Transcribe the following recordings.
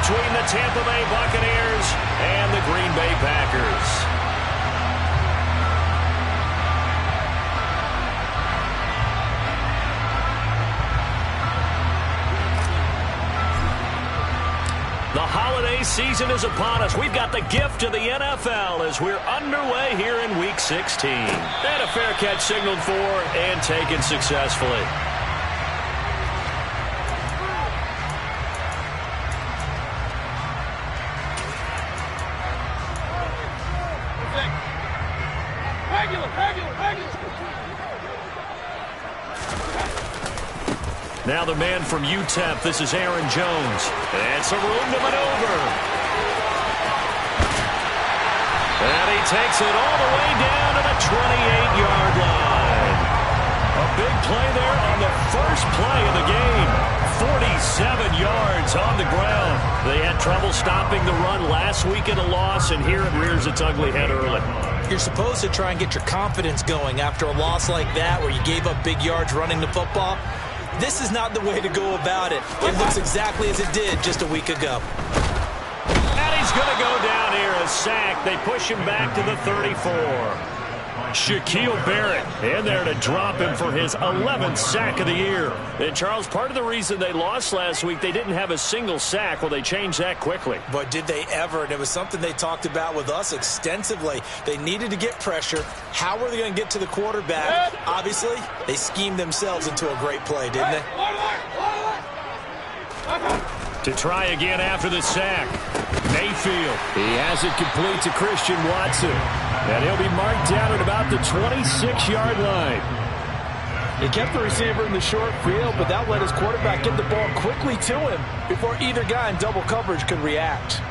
between the Tampa Bay Buccaneers and the Green Bay Packers. The holiday season is upon us. We've got the gift of the NFL as we're underway here in Week 16. And a fair catch signaled for and taken successfully. Now the man from UTEP, this is Aaron Jones. And some room to maneuver. And he takes it all the way down to the 28-yard line. A big play there on the first play of the game. 47 yards on the ground. They had trouble stopping the run last week in a loss, and here it rears its ugly head early. You're supposed to try and get your confidence going after a loss like that where you gave up big yards running the football. This is not the way to go about it. It looks exactly as it did just a week ago. And he's going to go down here, a sack. They push him back to the 34. Shaquille Barrett in there to drop him for his 11th sack of the year. And, Charles, part of the reason they lost last week, they didn't have a single sack. Well, they changed that quickly. But did they ever? And it was something they talked about with us extensively. They needed to get pressure. How were they going to get to the quarterback? Obviously, they schemed themselves into a great play, didn't they? To try again after the sack. Mayfield. He has it complete to Christian Watson. And he'll be marked down at about the 26-yard line. He kept the receiver in the short field, but that let his quarterback get the ball quickly to him before either guy in double coverage could react.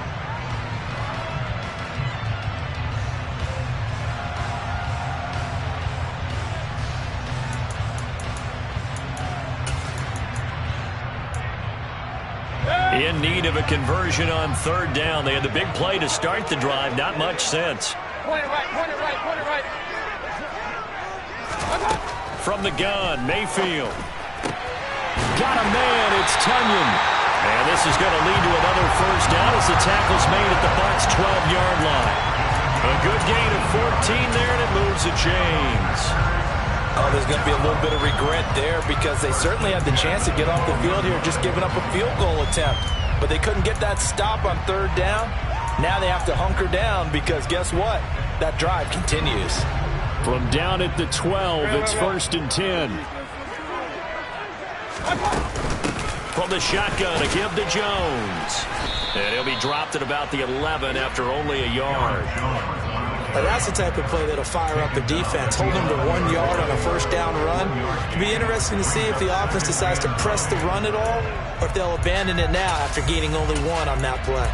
In need of a conversion on third down. They had the big play to start the drive. Not much sense. Point it right. From the gun, Mayfield. Got a man, it's Tunyon. And this is going to lead to another first down as the tackle's made at the Bucs' 12-yard line. A good gain of 14 there, and it moves the chains. Oh, there's going to be a little bit of regret there because they certainly had the chance to get off the field here, just giving up a field goal attempt. But they couldn't get that stop on third down. Now they have to hunker down because guess what? That drive continues. From down at the 12, it's 1st and 10. From the shotgun, a give to Jones. And he'll be dropped at about the 11 after only a yard. Now that's the type of play that'll fire up the defense. Hold them to 1 yard on a first down run. It'll be interesting to see if the offense decides to press the run at all or if they'll abandon it now after gaining only 1 on that play.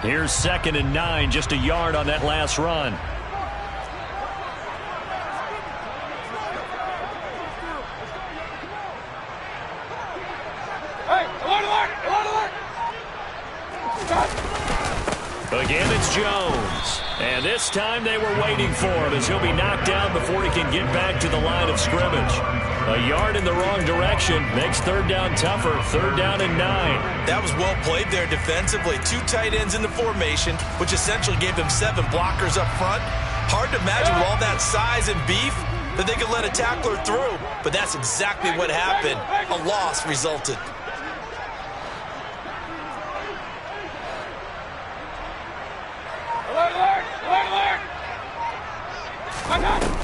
Here's 2nd and 9, just a yard on that last run. Again, it's Jones. And this time they were waiting for him as he'll be knocked down before he can get back to the line of scrimmage. A yard in the wrong direction makes third down tougher. 3rd down and 9. That was well played there defensively. 2 tight ends in the formation, which essentially gave them 7 blockers up front. Hard to imagine with all that size and beef that they could let a tackler through. But that's exactly what happened. A loss resulted.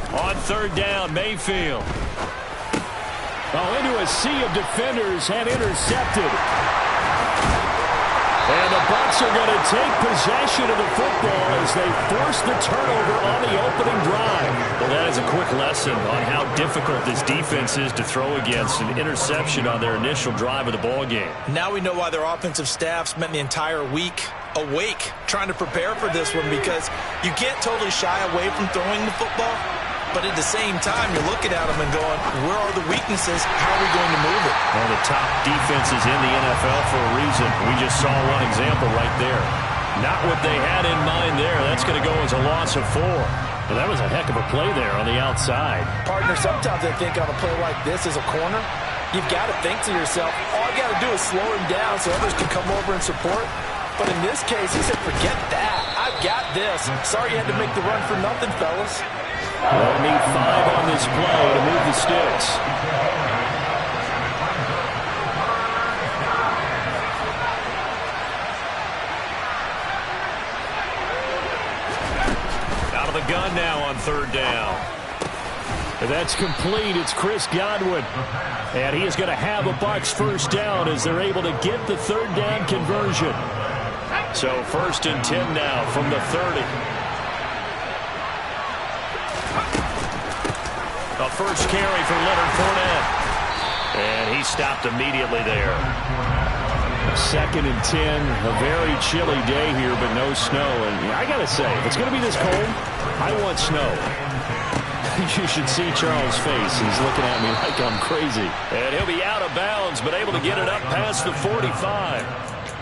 On 3rd down, Mayfield. Into a sea of defenders and intercepted. And the Bucs are going to take possession of the football as they force the turnover on the opening drive. Well, that is a quick lesson on how difficult this defense is to throw against. An interception on their initial drive of the ball game. Now we know why their offensive staff spent the entire week awake trying to prepare for this one, because you can't totally shy away from throwing the football. But at the same time, you're looking at them and going, where are the weaknesses? How are we going to move it? One of the top defenses in the NFL for a reason. We just saw one example right there. Not what they had in mind there. That's going to go as a loss of 4. Well, that was a heck of a play there on the outside. Partner, sometimes I think on a play like this as a corner, you've got to think to yourself, all I got to do is slow him down so others can come over and support. But in this case, he said, forget that. I've got this. Sorry you had to make the run for nothing, fellas. They'll need 5 on this play to move the sticks. Out of the gun now on 3rd down. That's complete. It's Chris Godwin. And he is going to have a Bucs first down as they're able to get the 3rd down conversion. So 1st and 10 now from the 30. A first carry for Leonard Fournette. And he stopped immediately there. 2nd and 10. A very chilly day here, but no snow. And I got to say, if it's going to be this cold, I want snow. You should see Charles' face. He's looking at me like I'm crazy. And he'll be out of bounds, but able to get it up past the 45.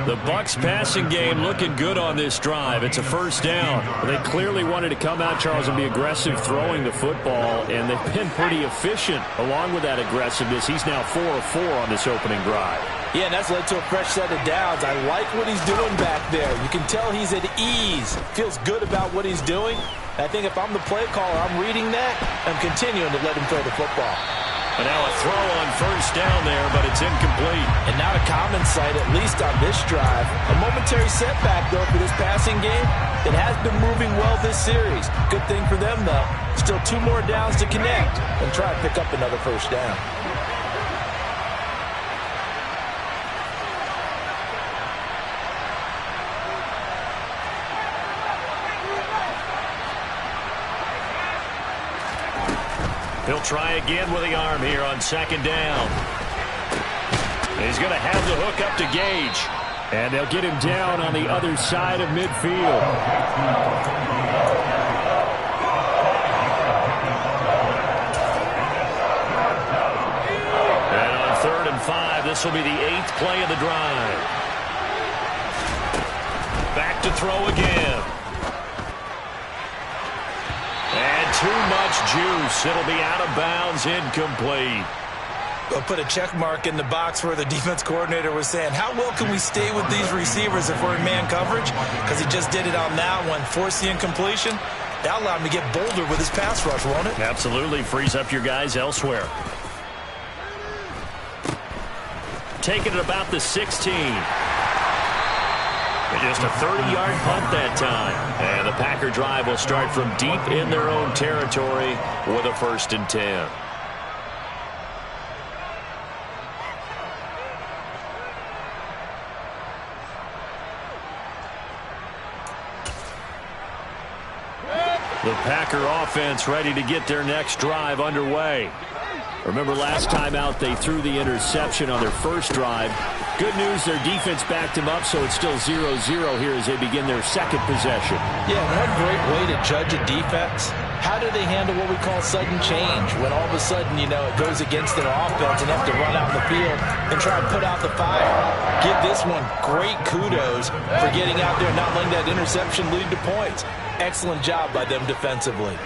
The Bucs passing game looking good on this drive. It's a first down. They clearly wanted to come out, Charles, and be aggressive throwing the football, and they've been pretty efficient along with that aggressiveness. He's now 4 of 4 on this opening drive. Yeah, and that's led to a fresh set of downs. I like what he's doing back there. You can tell he's at ease. Feels good about what he's doing. I think if I'm the play caller, I'm reading that. I'm continuing to let him throw the football. And now a throw on first down there, but it's incomplete. And not a common sight, at least on this drive. A momentary setback, though, for this passing game. It has been moving well this series. Good thing for them, though. Still 2 more downs to connect and try to pick up another first down. He'll try again with the arm here on 2nd down. He's going to have the hook up to Gage. And they'll get him down on the other side of midfield. And on 3rd and 5, this will be the 8th play of the drive. Back to throw again. And too much juice. It'll be out of bounds, incomplete. I'll put a check mark in the box where the defense coordinator was saying, how well can we stay with these receivers if we're in man coverage? Because he just did it on that one, forced the incompletion. That allowed him to get bolder with his pass rush, won't it? Absolutely. Frees up your guys elsewhere. Taking it about the 16. And just a 30-yard punt that time. And the Packer drive will start from deep in their own territory with a 1st and 10. The Packer offense ready to get their next drive underway. Remember last time out they threw the interception on their first drive. Good news, their defense backed them up, so it's still 0-0 here as they begin their 2nd possession. Yeah, one great way to judge a defense. How do they handle what we call sudden change? When all of a sudden, you know, it goes against their offense and they have to run out in the field and try and put out the fire. Give this one great kudos for getting out there and not letting that interception lead to points. Excellent job by them defensively.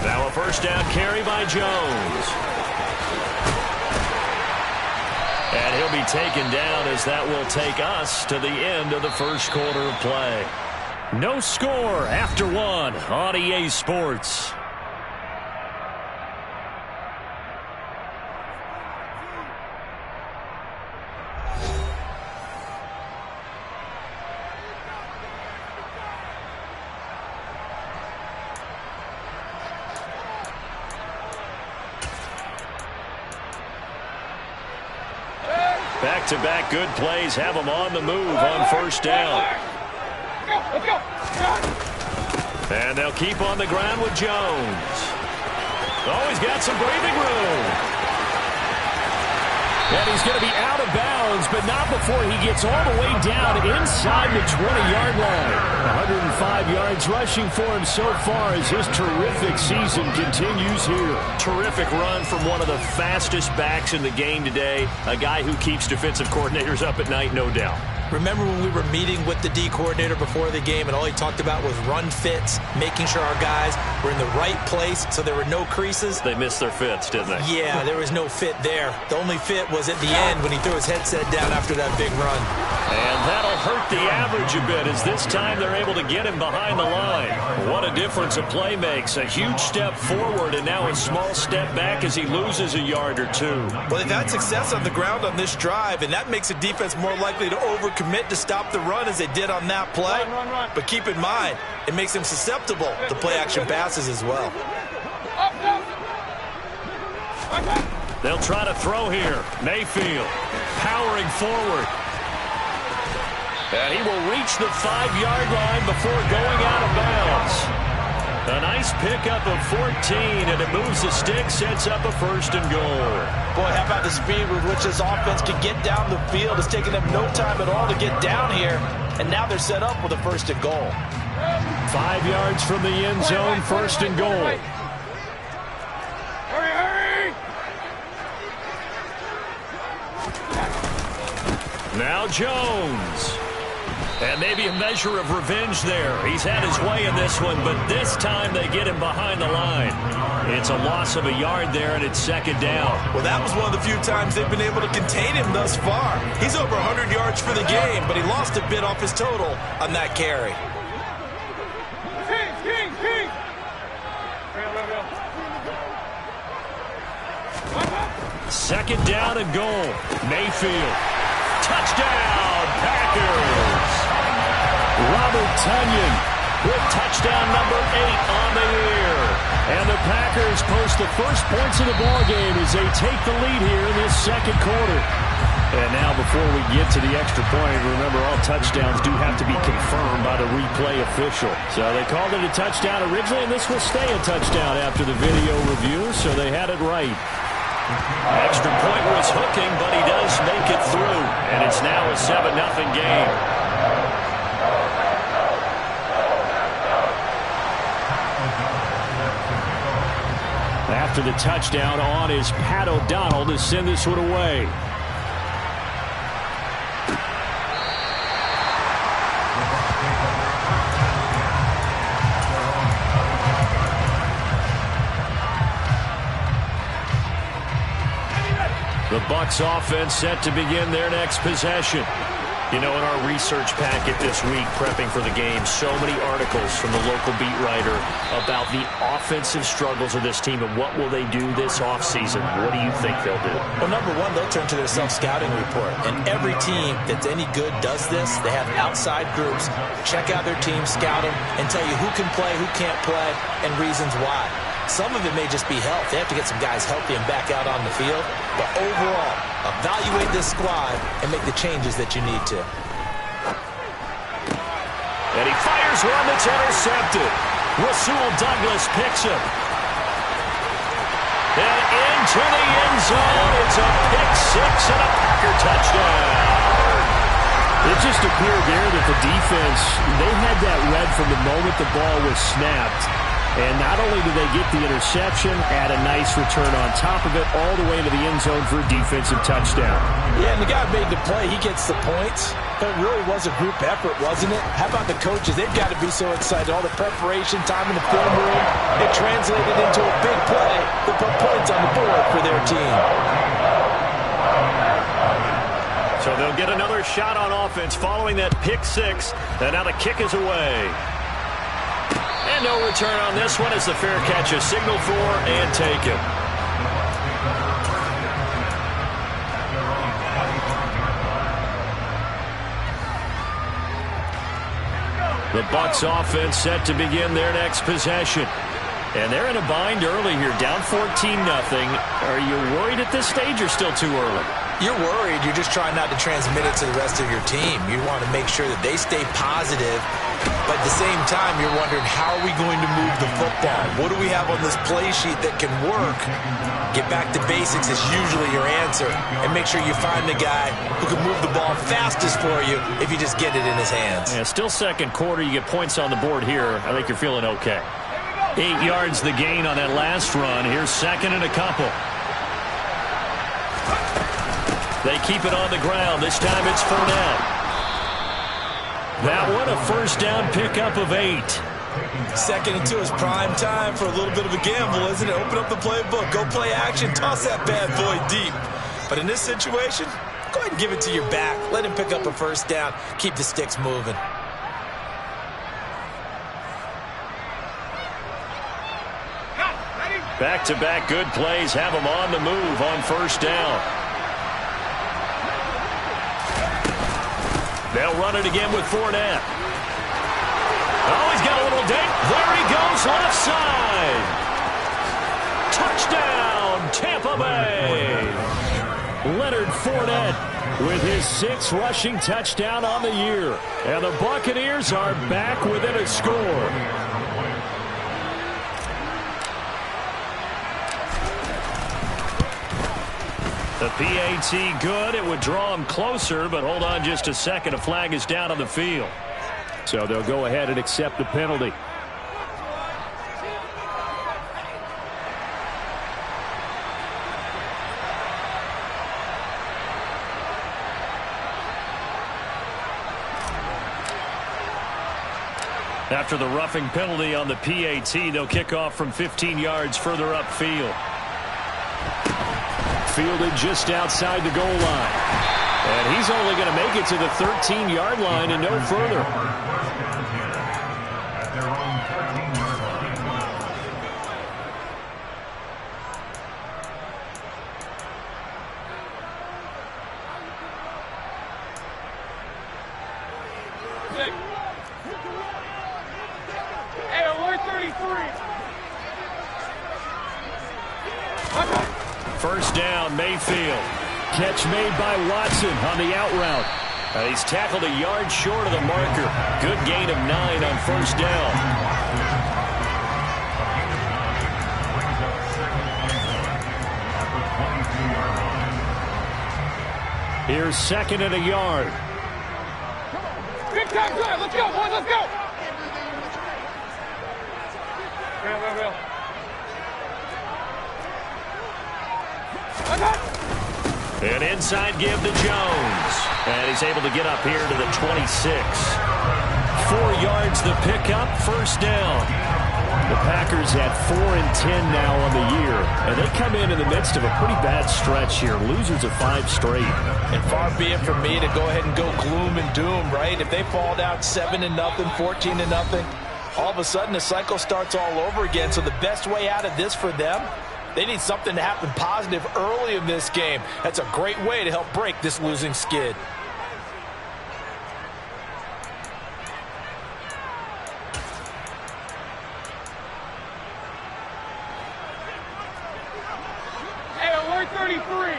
Now a first down carry by Jones. And he'll be taken down as that will take us to the end of the first quarter of play. No score after 1 on EA Sports. Back-to-back good plays have them on the move on first down. And they'll keep on the ground with Jones. Oh, he's got some breathing room. And he's going to be out of bounds, but not before he gets all the way down inside the 20-yard line. 105 yards rushing for him so far as his terrific season continues here. Terrific run from one of the fastest backs in the game today. A guy who keeps defensive coordinators up at night, no doubt. Remember when we were meeting with the D coordinator before the game and all he talked about was run fits, making sure our guys were in the right place so there were no creases? They missed their fits, didn't they? Yeah, there was no fit there. The only fit was at the end when he threw his headset down after that big run. And that'll hurt the average a bit as this time they're able to get him behind the line. What a difference a play makes. A huge step forward and now a small step back as he loses a yard or two. Well, they've had success on the ground on this drive, and that makes the defense more likely to overcommit to stop the run as they did on that play. Run. But keep in mind, it makes them susceptible to play-action passes as well. They'll try to throw here. Mayfield powering forward. And he will reach the 5-yard line before going out of bounds. A nice pickup of 14, and it moves the stick, sets up a 1st and goal. Boy, how about the speed with which this offense can get down the field? It's taken them no time at all to get down here, and now they're set up with a 1st and goal. 5 yards from the end zone, 1st and goal. Hurry! Now Jones. And maybe a measure of revenge there. He's had his way in this one, but this time they get him behind the line. It's a loss of a yard there, and it's 2nd down. Well, that was one of the few times they've been able to contain him thus far. He's over 100 yards for the game, but he lost a bit off his total on that carry. King! 2nd down and goal. Mayfield. Touchdown, Packers. Robert Tonyan with touchdown number 8 on the year. And the Packers post the first points of the ballgame as they take the lead here in this 2nd quarter. And now before we get to the extra point, remember all touchdowns do have to be confirmed by the replay official. So they called it a touchdown originally, and this will stay a touchdown after the video review, so they had it right. Extra point was hooking, but he does make it through. And it's now a 7-0 game. After the touchdown, on is Pat O'Donnell to send this one away. The Bucs offense set to begin their next possession. You know, in our research packet this week, prepping for the game, so many articles from the local beat writer about the offensive struggles of this team and what will they do this offseason. What do you think they'll do? Well, number one, they'll turn to their self-scouting report. And every team that's any good does this. They have outside groups, check out their team, scout them, and tell you who can play, who can't play, and reasons why. Some of it may just be health. They have to get some guys healthy and back out on the field. But overall, evaluate this squad and make the changes that you need to. And he fires one that's intercepted. Rasul Douglas picks him. And into the end zone. It's a pick 6 and a Packer touchdown. It just appeared there that the defense, they had that read from the moment the ball was snapped. And not only do they get the interception, add a nice return on top of it, all the way to the end zone for a defensive touchdown. Yeah, and the guy made the play. He gets the points. But it really was a group effort, wasn't it? How about the coaches? They've got to be so excited. All the preparation time in the film room, it translated into a big play that put points on the board for their team. So they'll get another shot on offense following that pick 6. And now the kick is away. And no return on this one as the fair catch is signaled for and taken. The Bucs offense set to begin their next possession. And they're in a bind early here, down 14-0. Are you worried at this stage or still too early? You're worried. You're just trying not to transmit it to the rest of your team. You want to make sure that they stay positive, but at the same time, you're wondering, how are we going to move the football? What do we have on this play sheet that can work? Get back to basics is usually your answer, and make sure you find the guy who can move the ball fastest for you if you just get it in his hands. Yeah, still second quarter. You get points on the board here. I think you're feeling okay. 8 yards the gain on that last run. Here's second and a couple. They keep it on the ground. This time it's Fournette. That one a first down pickup of 8. 2nd and 2 is prime time for a little bit of a gamble, isn't it? Open up the playbook. Go play action. Toss that bad boy deep. But in this situation, go ahead and give it to your back. Let him pick up a first down. Keep the sticks moving. Back-to-back good plays have them on the move on first down. They'll run it again with Fournette. Oh, he's got a little dink. There he goes, left side. Touchdown, Tampa Bay. Leonard Fournette with his 6th rushing touchdown on the year. And the Buccaneers are back within a score. The PAT good. It would draw him closer, but hold on just a second. A flag is down on the field. So they'll go ahead and accept the penalty. After the roughing penalty on the PAT, they'll kick off from 15 yards further upfield. Fielded just outside the goal line. And he's only going to make it to the 13-yard line and no further. First down, Mayfield. Catch made by Watson on the out route. He's tackled a yard short of the marker. Good gain of 9 on first down. Here's second and a yard. Big time drive. Let's go, boys. Let's go. Real. An inside give to Jones. And he's able to get up here to the 26. 4 yards the pickup, first down. The Packers at 4-10 now on the year. And they come in the midst of a pretty bad stretch here. Losers of 5 straight. And far be it from me to go ahead and go gloom and doom, right? If they fall down 7-0, 14-0, all of a sudden the cycle starts all over again. So the best way out of this for them, they need something to happen positive early in this game. That's a great way to help break this losing skid. Hey, alert 33.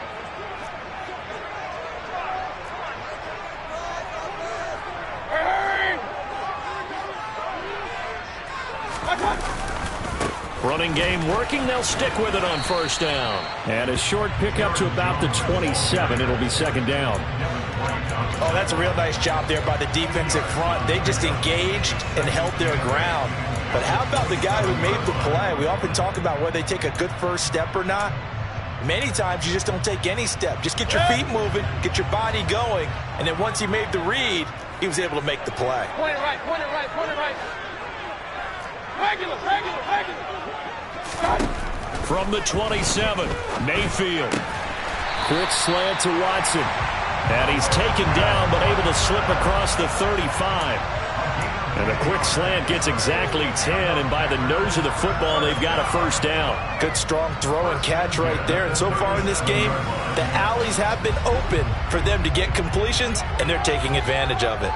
Running game working. They'll stick with it on first down. And a short pickup to about the 27. It'll be second down. Oh, that's a real nice job there by the defensive front. They just engaged and held their ground. But how about the guy who made the play? We often talk about whether they take a good first step or not. Many times you just don't take any step. Just get your feet moving, get your body going, and then once he made the read, he was able to make the play. Point it right, point it right, point it right. Regular. From the 27, Mayfield. Quick slant to Watson. And he's taken down, but able to slip across the 35. And a quick slant gets exactly 10, and by the nose of the football, they've got a first down. Good, strong throw and catch right there. And so far in this game, the alleys have been open for them to get completions, and they're taking advantage of it.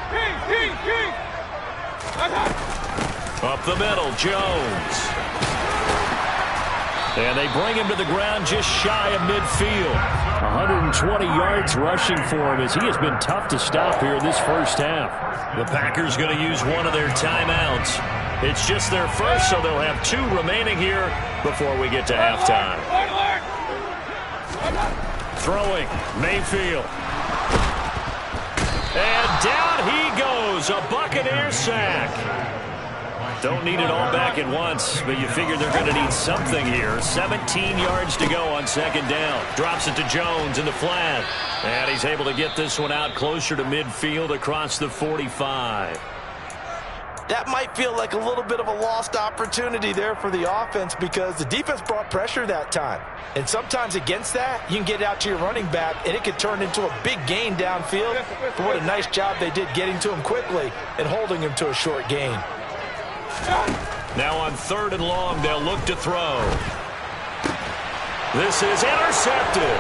Up the middle, Jones. And they bring him to the ground just shy of midfield. 120 yards rushing for him as he has been tough to stop here this first half. The Packers going to use one of their timeouts. It's just their first, so they'll have 2 remaining here before we get to halftime. Throwing, Mayfield. And down he goes, a Buccaneer sack. Don't need it all back at once, but you figure they're going to need something here. 17 yards to go on second down. Drops it to Jones in the flat. And he's able to get this one out closer to midfield across the 45. That might feel like a little bit of a lost opportunity there for the offense because the defense brought pressure that time. And sometimes against that, you can get out to your running back, and it could turn into a big gain downfield. But what a nice job they did getting to him quickly and holding him to a short gain. Now on 3rd and long, they'll look to throw. This is intercepted.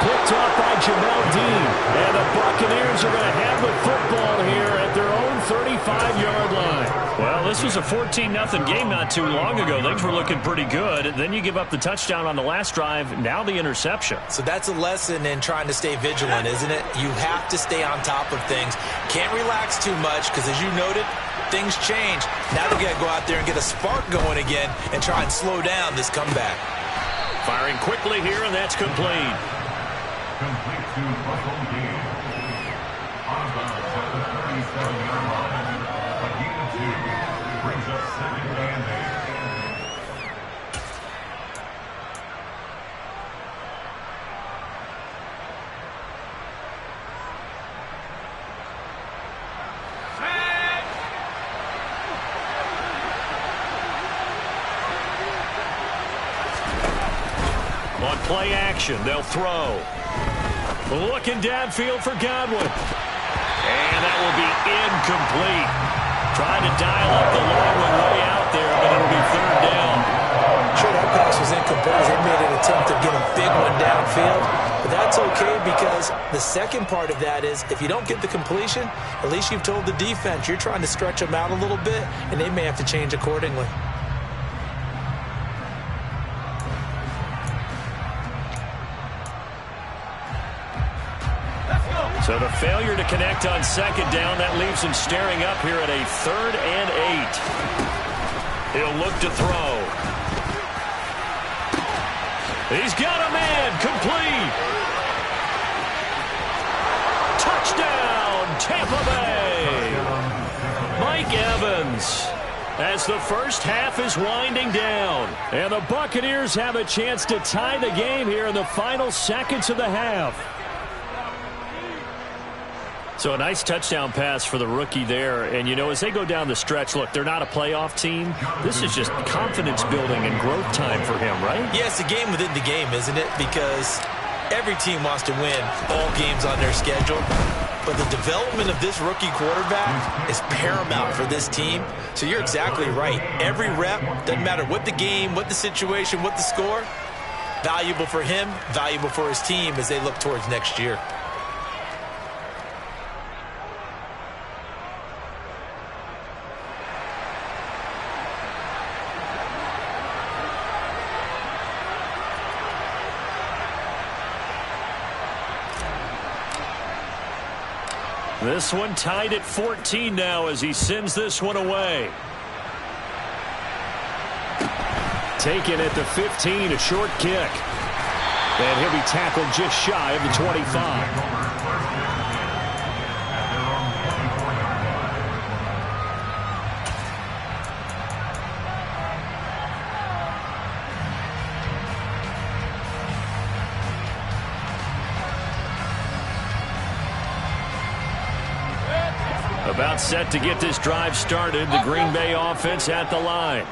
Picked off by Jamel Dean. And the Buccaneers are going to have the football here at their own 35-yard line. Well, this was a 14-0 game not too long ago. Things were looking pretty good. Then you give up the touchdown on the last drive. Now the interception. So that's a lesson in trying to stay vigilant, isn't it? You have to stay on top of things. Can't relax too much because, as you noted, things change. Now they got to go out there and get a spark going again and try and slow down this comeback. Firing quickly here, and that's complete. Complete to Russell Gage. On the 37-yard line. A gain of 2. Brings up 2nd and 8. On play action, they'll throw. Looking downfield for Godwin. And that will be incomplete. Trying to dial up the long one way out there, but it'll be 3rd down. Sure, that pass was incomplete as they made an attempt to get a big one downfield. But that's okay because the second part of that is if you don't get the completion, at least you've told the defense you're trying to stretch them out a little bit, and they may have to change accordingly. So the failure to connect on 2nd down, that leaves him staring up here at a 3rd and 8. He'll look to throw. He's got a man, complete. Touchdown, Tampa Bay. Mike Evans. As the first half is winding down. And the Buccaneers have a chance to tie the game here in the final seconds of the half. So a nice touchdown pass for the rookie there. And, you know, as they go down the stretch, look, they're not a playoff team. This is just confidence building and growth time for him, right? Yeah, it's a game within the game, isn't it? Because every team wants to win all games on their schedule. But the development of this rookie quarterback is paramount for this team. So you're exactly right. Every rep, doesn't matter what the game, what the situation, what the score, valuable for him, valuable for his team as they look towards next year. This one tied at 14 now as he sends this one away. Taken at the 15, a short kick. And he'll be tackled just shy of the 25. About set to get this drive started, the Green Bay offense at the line.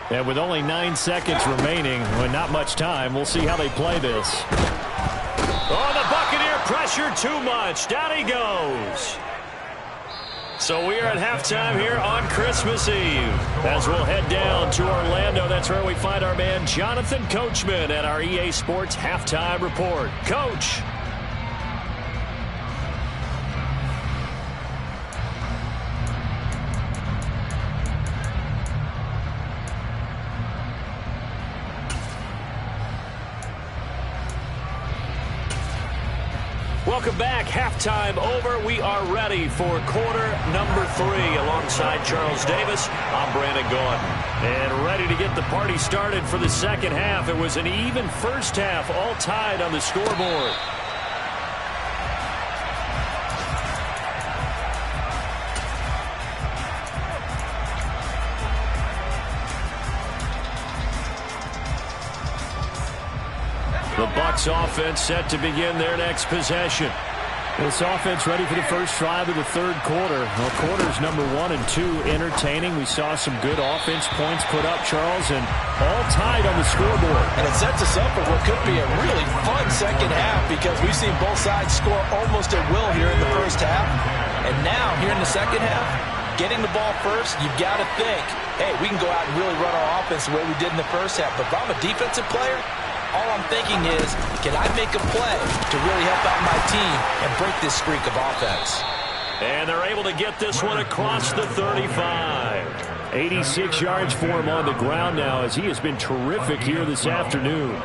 And with only 9 seconds remaining, with not much time, we'll see how they play this. Oh, the Buccaneer pressure too much. Down he goes. So we are at halftime here on Christmas Eve. As we'll head down to Orlando, that's where we find our man Jonathan Coachman at our EA Sports Halftime Report. Coach. Welcome back. Halftime over. We are ready for quarter number 3. Alongside Charles Davis, I'm Brandon Gaudin. And ready to get the party started for the second half. It was an even first half, all tied on the scoreboard. The Bucs offense set to begin their next possession. This offense ready for the first drive of the third quarter. Well, quarters number 1 and 2 entertaining. We saw some good offense points put up, Charles, and all tied on the scoreboard. And it sets us up for what could be a really fun second half because we've seen both sides score almost at will here in the first half. And now, here in the second half, getting the ball first, you've got to think, hey, we can go out and really run our offense the way we did in the first half. But if I'm a defensive player, all I'm thinking is, can I make a play to really help out my team and break this streak of offense? And they're able to get this one across the 35. 86 yards for him on the ground now as he has been terrific here this afternoon.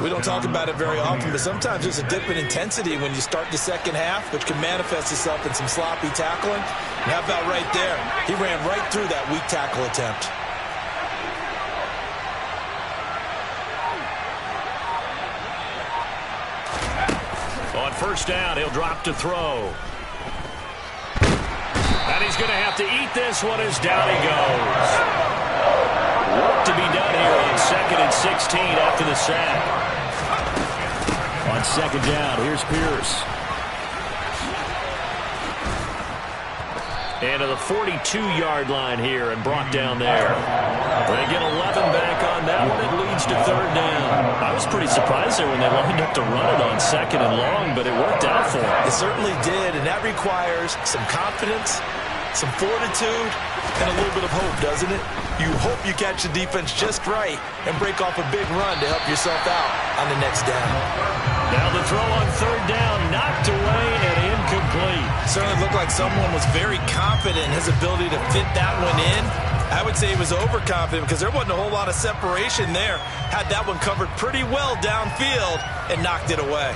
We don't talk about it very often, but sometimes there's a dip in intensity when you start the second half, which can manifest itself in some sloppy tackling. And how about right there? He ran right through that weak tackle attempt. On first down, he'll drop to throw. And he's going to have to eat this one as down he goes. Work to be done here on 2nd and 16 after the sack. On second down, here's Pierce. And to the 42-yard line here and brought down there. They get 11 back on that one. It leads to third down. I was pretty surprised there when they lined up to run it on 2nd and long, but it worked out for them. It certainly did, and that requires some confidence, some fortitude, and a little bit of hope, doesn't it? You hope you catch the defense just right and break off a big run to help yourself out on the next down. Now the throw on third down, knocked away and incomplete. Certainly looked like someone was very confident in his ability to fit that one in. I would say he was overconfident because there wasn't a whole lot of separation there. Had that one covered pretty well downfield and knocked it away.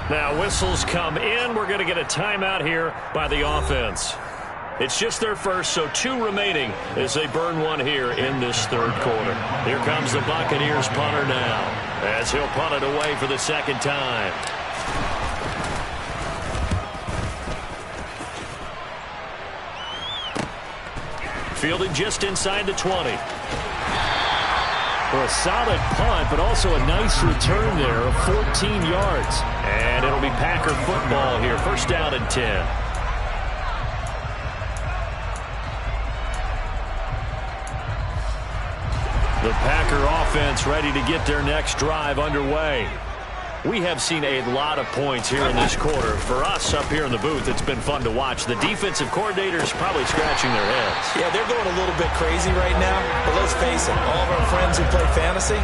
Now whistles come in. We're going to get a timeout here by the offense. It's just their first, so 2 remaining as they burn one here in this third quarter. Here comes the Buccaneers punter now as he'll punt it away for the second time. Fielded just inside the 20. Well, a solid punt, but also a nice return there of 14 yards. And it'll be Packer football here. First down and 10. The Packer offense ready to get their next drive underway. We have seen a lot of points here in this quarter. For us up here in the booth, it's been fun to watch. The defensive coordinators probably scratching their heads. Yeah, they're going a little bit crazy right now. But let's face it, all of our friends who play fantasy,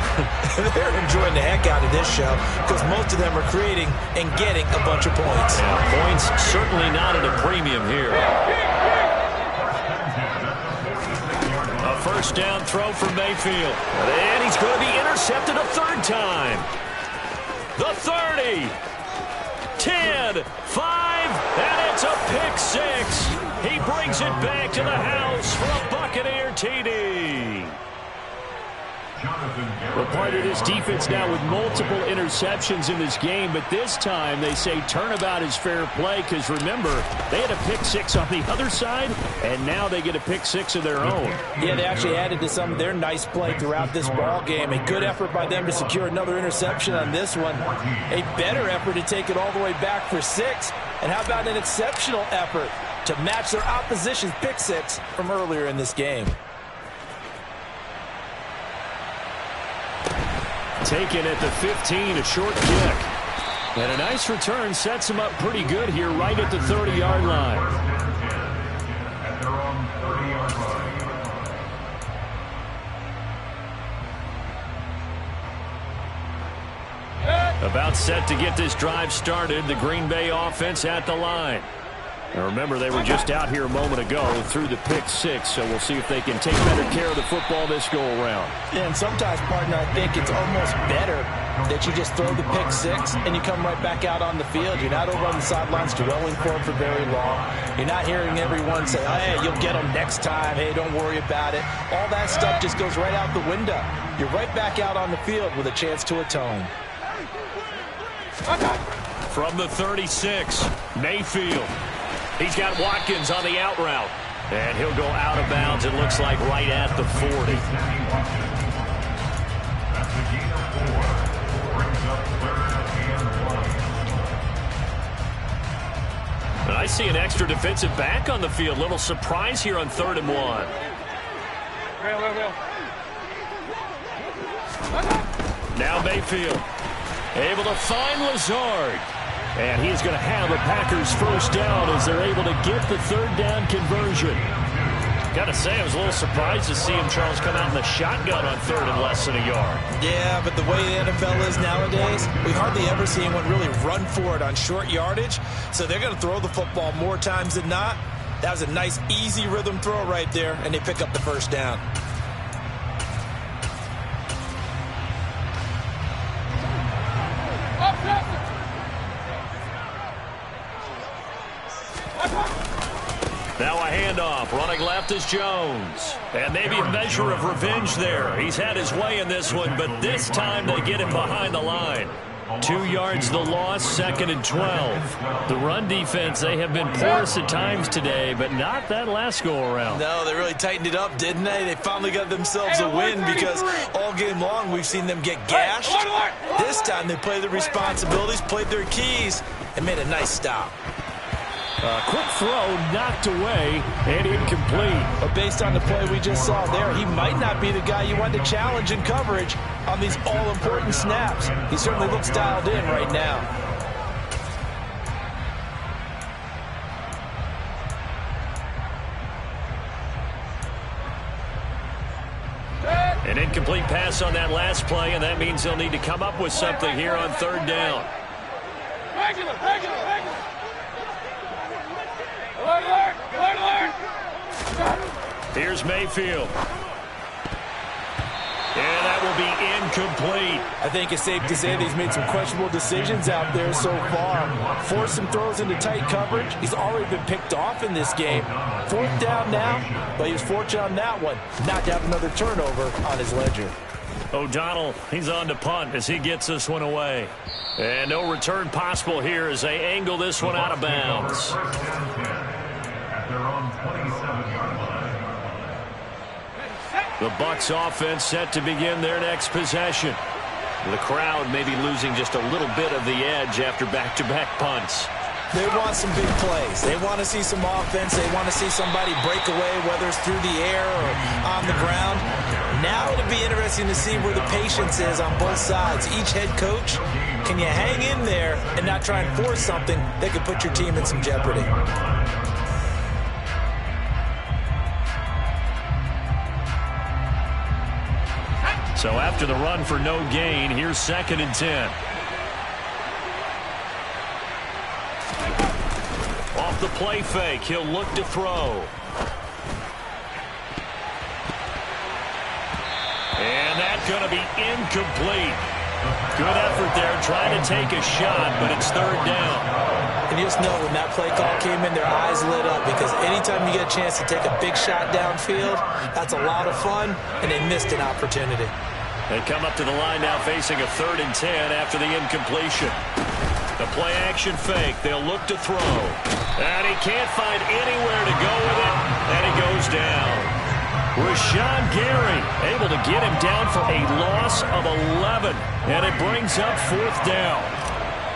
they're enjoying the heck out of this show because most of them are creating and getting a bunch of points. Yeah, points certainly not at a premium here. A first down throw for Mayfield. And he's going to be intercepted a third time. The 30, 10, 5, and it's a pick 6. He brings it back to the house for a Buccaneer TD. We're part of this defense now with multiple interceptions in this game, but this time they say turnabout is fair play because, remember, they had a pick 6 on the other side, and now they get a pick 6 of their own. Yeah, they actually added to some of their nice play throughout this ball game. A good effort by them to secure another interception on this one. A better effort to take it all the way back for 6. And how about an exceptional effort to match their opposition's pick 6 from earlier in this game? Taken at the 15, a short kick. And a nice return sets him up pretty good here right at the 30-yard line. At their own 30-yard line. About set to get this drive started. The Green Bay offense at the line. And remember, they were just out here a moment ago through the pick six, so we'll see if they can take better care of the football this go-around. Yeah, and sometimes, partner, I think it's almost better that you just throw the pick six and you come right back out on the field. You're not over on the sidelines dwelling for it for very long. You're not hearing everyone say, oh, hey, you'll get them next time. Hey, don't worry about it. All that stuff just goes right out the window. You're right back out on the field with a chance to atone. From the 36, Mayfield. He's got Watkins on the out route. And he'll go out of bounds, it looks like, right at the 40. That's a gain of 4. Brings up 3rd and 1. And I see an extra defensive back on the field. Little surprise here on 3rd and 1. Now Mayfield able to find Lazard. And he's going to have a Packers first down as they're able to get the 3rd down conversion. Got to say, I was a little surprised to see him, Charles, come out in the shotgun on 3rd and less than a yard. Yeah, but the way the NFL is nowadays, we hardly ever see anyone really run for it on short yardage. So they're going to throw the football more times than not. That was a nice, easy rhythm throw right there, and they pick up the first down. Now a handoff. Running left is Jones. And maybe a measure of revenge there. He's had his way in this one, but this time they get him behind the line. 2 yards the loss, 2nd and 12. The run defense, they have been porous at times today, but not that last go-around. No, they really tightened it up, didn't they? They finally got themselves a win because all game long we've seen them get gashed. This time they played their responsibilities, played their keys, and made a nice stop. A quick throw knocked away and incomplete. But based on the play we just saw there, he might not be the guy you want to challenge in coverage on these all-important snaps. He certainly looks dialed in right now. An incomplete pass on that last play, and that means they'll need to come up with something here on 3rd down. Regular. Here's Mayfield. And that will be incomplete. I think it's safe to say that he's made some questionable decisions out there so far. Forced some throws into tight coverage. He's already been picked off in this game. 4th down now, but he was fortunate on that one not to have another turnover on his ledger. O'Donnell, he's on to punt as he gets this one away. And no return possible here as they angle this one out of bounds. At their own 27-yard line. The Bucs offense set to begin their next possession. The crowd may be losing just a little bit of the edge after back-to-back punts. They want some big plays. They want to see some offense. They want to see somebody break away, whether it's through the air or on the ground. Now it'll be interesting to see where the patience is on both sides. Each head coach, can you hang in there and not try and force something that could put your team in some jeopardy? So after the run for no gain, here's 2nd and 10. Off the play fake, he'll look to throw. And that's going to be incomplete. Good effort there trying to take a shot, but it's 3rd down. And you just know when that play call came in, their eyes lit up because anytime you get a chance to take a big shot downfield, that's a lot of fun, and they missed an opportunity. They come up to the line now facing a 3rd and 10 after the incompletion. The play action fake. They'll look to throw. And he can't find anywhere to go with it, and he goes down. Rashawn Gary able to get him down for a loss of 11, and it brings up 4th down.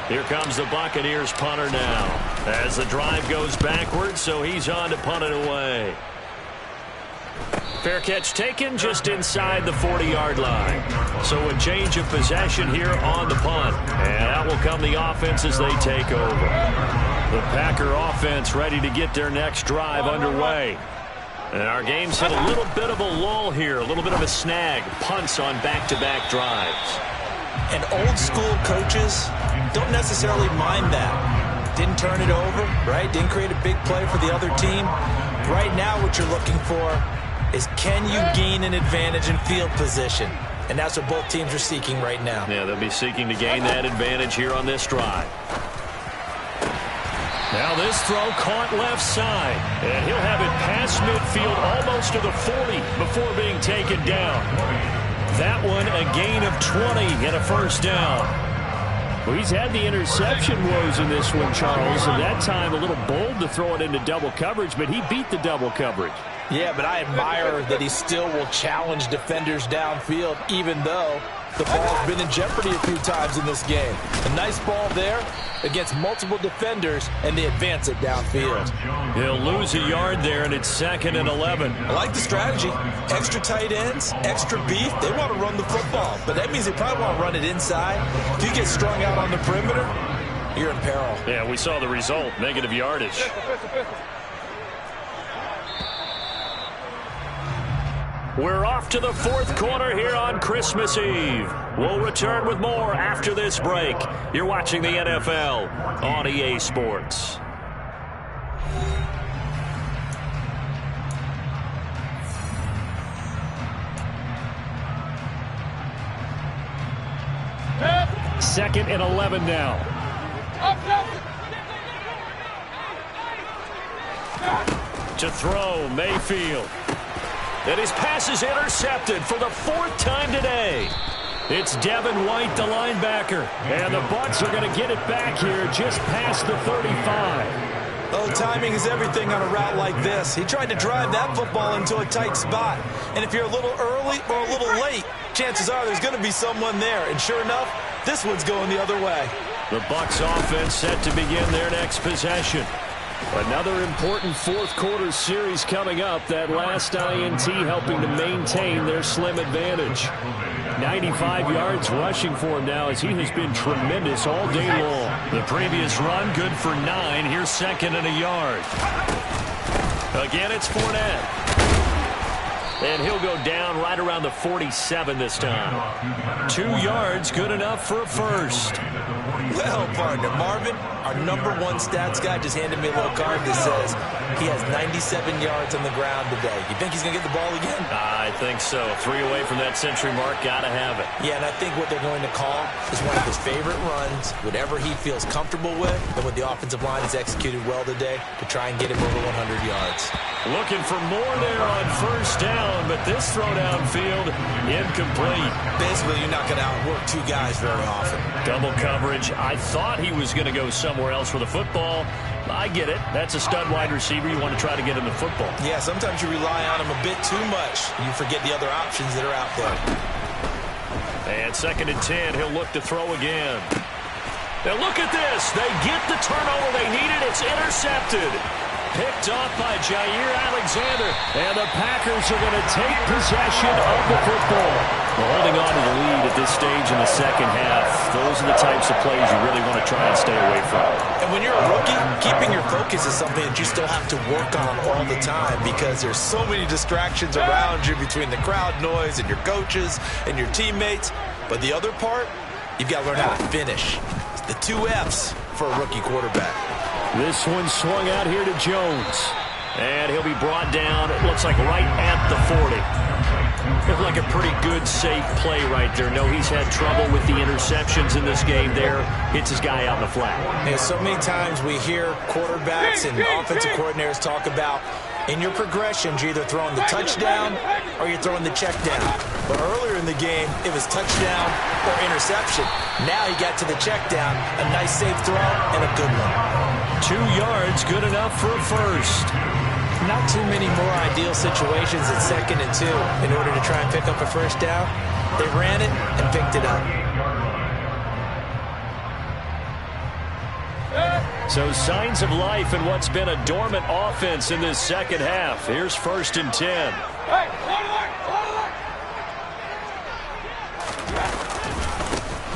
Here comes the Buccaneers punter now as the drive goes backwards, so he's on to punt it away. Fair catch taken just inside the 40-yard line. So a change of possession here on the punt. And out will come the offense as they take over. The Packer offense ready to get their next drive underway. And our game's hit a little bit of a lull here, a little bit of a snag. Punts on back-to-back drives. And old school coaches don't necessarily mind that. Didn't turn it over, right? Didn't create a big play for the other team. Right now what you're looking for is, can you gain an advantage in field position? And that's what both teams are seeking right now. Yeah, they'll be seeking to gain that advantage here on this drive. Now this throw caught left side. And he'll have it past midfield almost to the 40 before being taken down. That one a gain of 20 and a first down. Well, he's had the interception woes in this one, Charles, and that time a little bold to throw it into double coverage, but he beat the double coverage. Yeah, but I admire that he still will challenge defenders downfield, even though the ball's been in jeopardy a few times in this game. A nice ball there against multiple defenders, and they advance it downfield. He'll lose a yard there, and it's 2nd and 11. I like the strategy. Extra tight ends, extra beef. They want to run the football, but that means they probably want to run it inside. If you get strung out on the perimeter, you're in peril. Yeah, we saw the result, negative yardage. We're off to the 4th quarter here on Christmas Eve. We'll return with more after this break. You're watching the NFL on EA Sports. Second and 11 now. To throw, Mayfield. And his pass is intercepted for the 4th time today. It's Devin White, the linebacker. And the Bucs are going to get it back here just past the 35. Oh, timing is everything on a route like this. He tried to drive that football into a tight spot. And if you're a little early or a little late, chances are there's going to be someone there. And sure enough, this one's going the other way. The Bucs offense set to begin their next possession. Another important 4th quarter series coming up. That last INT helping to maintain their slim advantage. 95 yards rushing for him now as he has been tremendous all day long. The previous run good for 9. Here's 2nd and a yard. Again, it's Fournette. And he'll go down right around the 47 this time. 2 yards, good enough for a first. Well, partner, Marvin, our #1 stats guy just handed me a little card that says he has 97 yards on the ground today. You think he's going to get the ball again? I think so. 3 away from that century mark, got to have it. Yeah, and I think what they're going to call is one of his favorite runs, whatever he feels comfortable with, and what the offensive line has executed well today to try and get him over 100 yards. Looking for more there on first down, but this throw downfield, incomplete. Basically, you're not going to outwork 2 guys very often. Double coverage. I thought he was going to go somewhere else with the football. I get it. That's a stud wide receiver. You want to try to get him the football. Yeah, sometimes you rely on him a bit too much. You forget the other options that are out there. And 2nd and 10, he'll look to throw again. Now look at this. They get the turnover they needed. It's intercepted. Picked off by Jair Alexander. And the Packers are going to take possession of the football. Well, holding on to the lead at this stage in the second half, those are the types of plays you really want to try and stay away from. And when you're a rookie, keeping your focus is something that you still have to work on all the time because there's so many distractions around you between the crowd noise and your coaches and your teammates. But the other part, you've got to learn how to finish. It's the 2 F's for a rookie quarterback. This one swung out here to Jones. And he'll be brought down, it looks like right at the 40. Looked like a pretty good, safe play right there. No, he's had trouble with the interceptions in this game there. Hits his guy out in the flat. Yeah, so many times we hear quarterbacks and offensive coordinators talk about in your progressions, you're either throwing the touchdown or you're throwing the check down. But earlier in the game, it was touchdown or interception. Now he got to the check down, a nice safe throw, and a good one. 2 yards, good enough for a first. Not too many more ideal situations at 2nd and 2 in order to try and pick up a first down. They ran it and picked it up. So signs of life in what's been a dormant offense in this second half. Here's 1st and 10.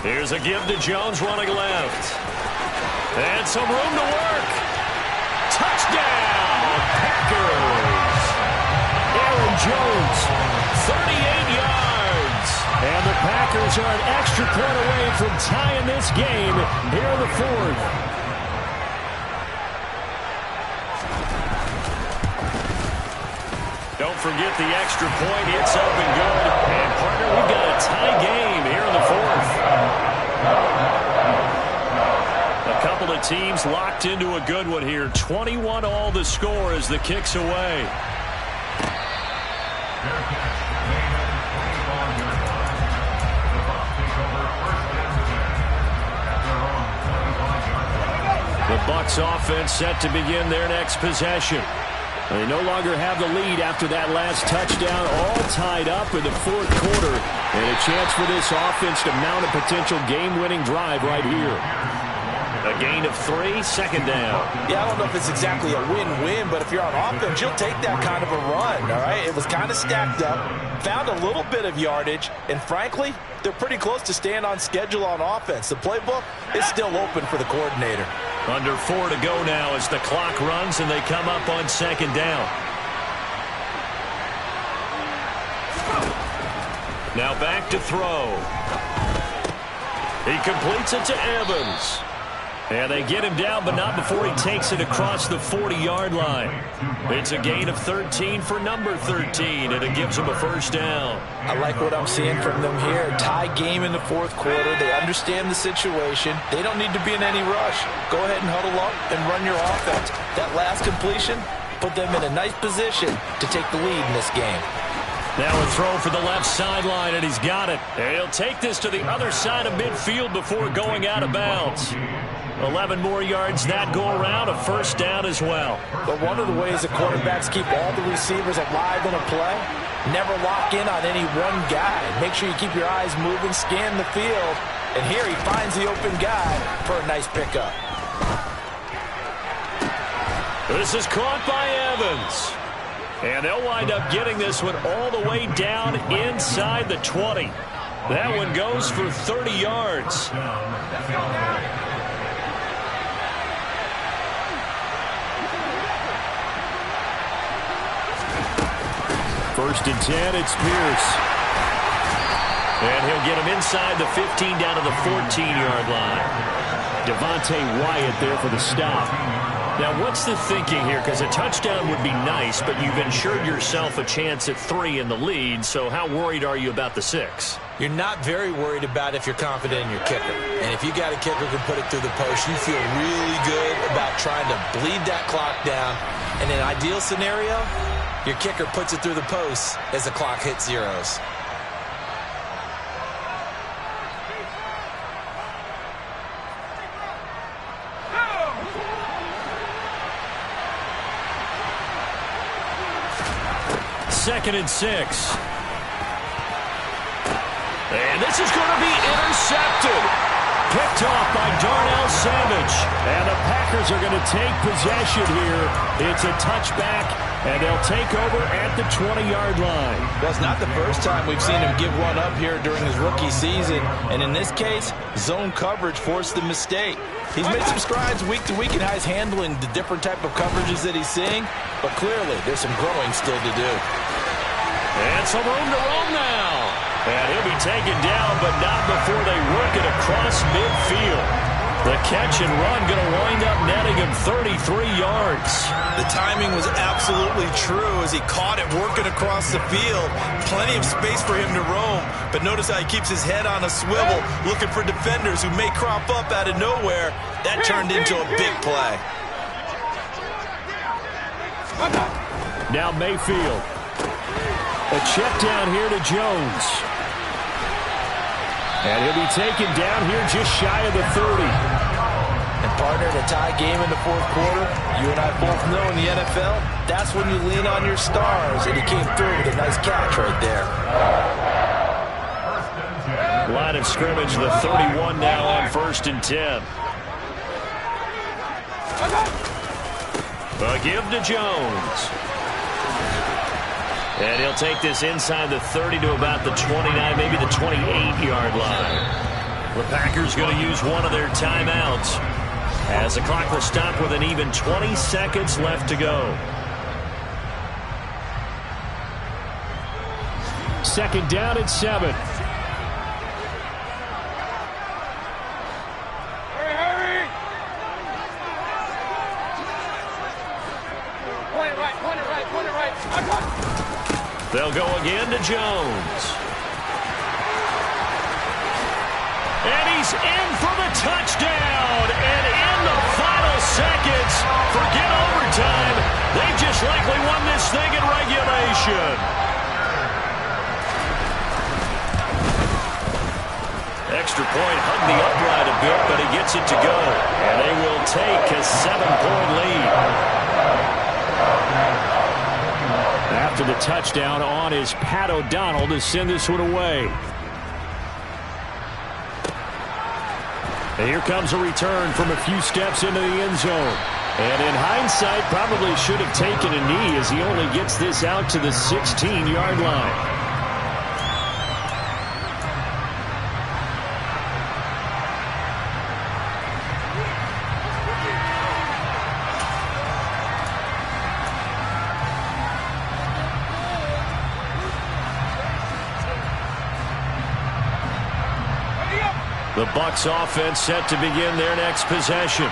Here's a give to Jones running left. And some room to work. Touchdown, Packers. Aaron Jones, 38 yards. And the Packers are an extra point away from tying this game here in the 4th. Don't forget the extra point. It's up and good. And, partner, we've got a tie game here in the fourth. A couple of teams locked into a good one here. 21-all the score as the kick's away. The Bucs offense set to begin their next possession. They no longer have the lead after that last touchdown, all tied up in the fourth quarter. And a chance for this offense to mount a potential game-winning drive right here. A gain of 3, second down. Yeah, I don't know if it's exactly a win-win, but if you're on offense, you'll take that kind of a run, all right? It was kind of stacked up, found a little bit of yardage, and frankly, they're pretty close to staying on schedule on offense. The playbook is still open for the coordinator. Under 4 to go now as the clock runs and they come up on second down. Now back to throw. He completes it to Evans. And they get him down, but not before he takes it across the 40-yard line. It's a gain of 13 for number 13, and it gives him a first down. I like what I'm seeing from them here. Tie game in the fourth quarter. They understand the situation. They don't need to be in any rush. Go ahead and huddle up and run your offense. That last completion put them in a nice position to take the lead in this game. Now a throw for the left sideline, and he's got it. And he'll take this to the other side of midfield before going out of bounds. 11 more yards that go around, a first down as well. But one of the ways the quarterbacks keep all the receivers alive in a play, never lock in on any one guy. Make sure you keep your eyes moving, scan the field, and here he finds the open guy for a nice pickup. This is caught by Evans. And they'll wind up getting this one all the way down inside the 20. That one goes for 30 yards. First and 10, it's Pierce. And he'll get him inside the 15 down to the 14-yard line. Devontae Wyatt there for the stop. Now, what's the thinking here? Because a touchdown would be nice, but you've ensured yourself a chance at 3 in the lead, so how worried are you about the 6? You're not very worried about if you're confident in your kicker. And if you got a kicker who can put it through the post, you feel really good about trying to bleed that clock down. In an ideal scenario, your kicker puts it through the post as the clock hits zeros. Second and 6. And this is going to be intercepted. Picked off by Darnell Savage. And the Packers are going to take possession here. It's a touchback, and they'll take over at the 20-yard line. Well, it's not the first time we've seen him give one up here during his rookie season. And in this case, zone coverage forced the mistake. He's made some strides week to week in how he's handling the different type of coverages that he's seeing. But clearly, there's some growing still to do. And some room to roam now. And he'll be taken down, but not before they work it across midfield. The catch and run going to wind up netting him 33 yards. The timing was absolutely true as he caught it working across the field. Plenty of space for him to roam, but notice how he keeps his head on a swivel, looking for defenders who may crop up out of nowhere. That turned into a big play. Now Mayfield. A check down here to Jones. And he'll be taken down here just shy of the 30. And partner, in a tie game in the fourth quarter, you and I both know in the NFL, that's when you lean on your stars, and he came through with a nice catch right there. Line of scrimmage, the 31 now on 1st and 10. A give to Jones. And he'll take this inside the 30 to about the 29, maybe the 28-yard line. The Packers going to use one of their timeouts as the clock will stop with an even 20 seconds left to go. Second down and 7. Hurry! Point it right. I got it. They'll go again to Jones. And he's in for the touchdown. And in the final seconds, forget overtime. They just likely won this thing in regulation. Extra point hugged the upright a bit, but he gets it to go. And they will take a 7-point lead. After the touchdown on is Pat O'Donnell to send this one away. And here comes a return from a few steps into the end zone. And in hindsight, probably should have taken a knee as he only gets this out to the 16-yard line. The Bucs offense set to begin their next possession.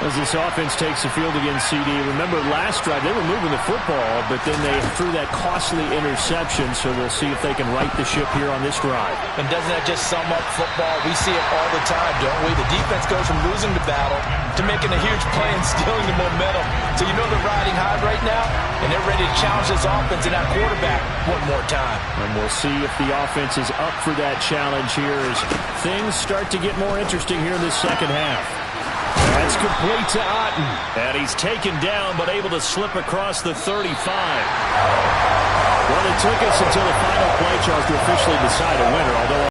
As this offense takes the field against CD, remember last drive they were moving the football, but then they threw that costly interception, so we'll see if they can right the ship here on this drive. And doesn't that just sum up football? We see it all the time, don't we? The defense goes from losing the battle to making a huge play and stealing the momentum. So you know they're riding high right now, and they're ready to challenge this offense and that quarterback one more time. And we'll see if the offense is up for that challenge here as things start to get more interesting here in this second half. That's complete to Otten. And he's taken down but able to slip across the 35. Well, it took us until the final play, Charles, to officially decide a winner, although